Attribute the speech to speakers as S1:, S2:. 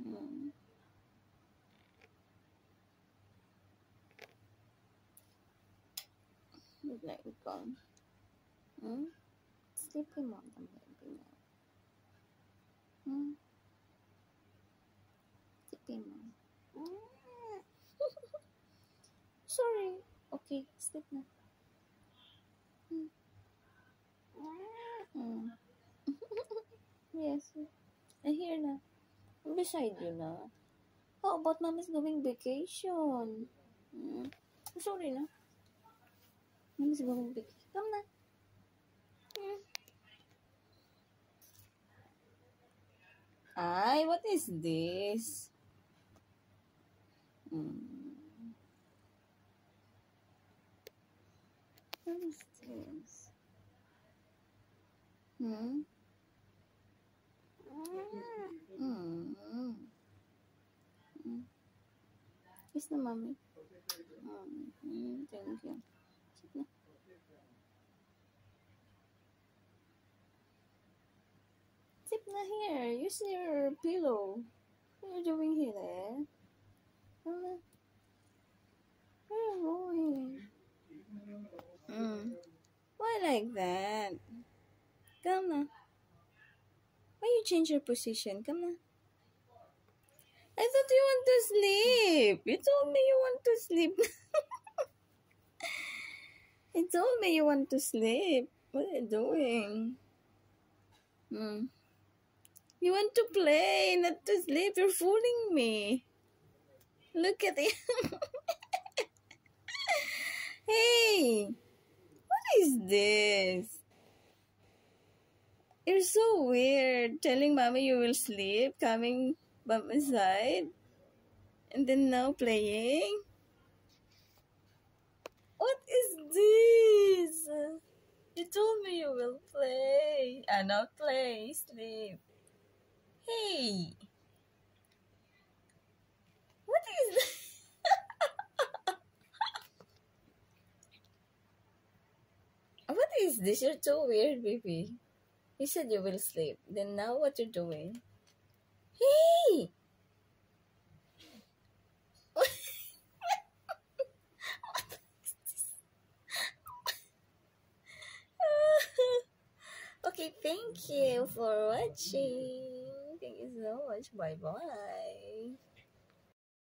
S1: Mm. Like we call. Sleepy mom the baby now. Sleepy mom. Sorry. Okay, sleep na. Mm. Yes. I hear na. I'm beside you na. How about mommy's going vacation? Sorry na. Mommy's going vacation. Come na. Ay, what is this? What is this? Hmm? Kiss na, mommy. Thank you. Sit na. Sit na here. Use your pillow. What are you doing here? Where are you going? Why like that? Come na. Why you change your position? Come na. I thought you want to sleep. You told me you want to sleep. You told me you want to sleep. What are you doing? You want to play, not to sleep. You're fooling me. Look at it. Hey, what is this? You're so weird. Telling mommy you will sleep, coming by my side, and then now playing. What is this? You told me you will play. Not play, sleep. Hey, what is this? What is this? You're so weird, baby. You said you will sleep. Then now what you're doing? Hey! Okay, thank you for watching. Thank you so much. Bye-bye.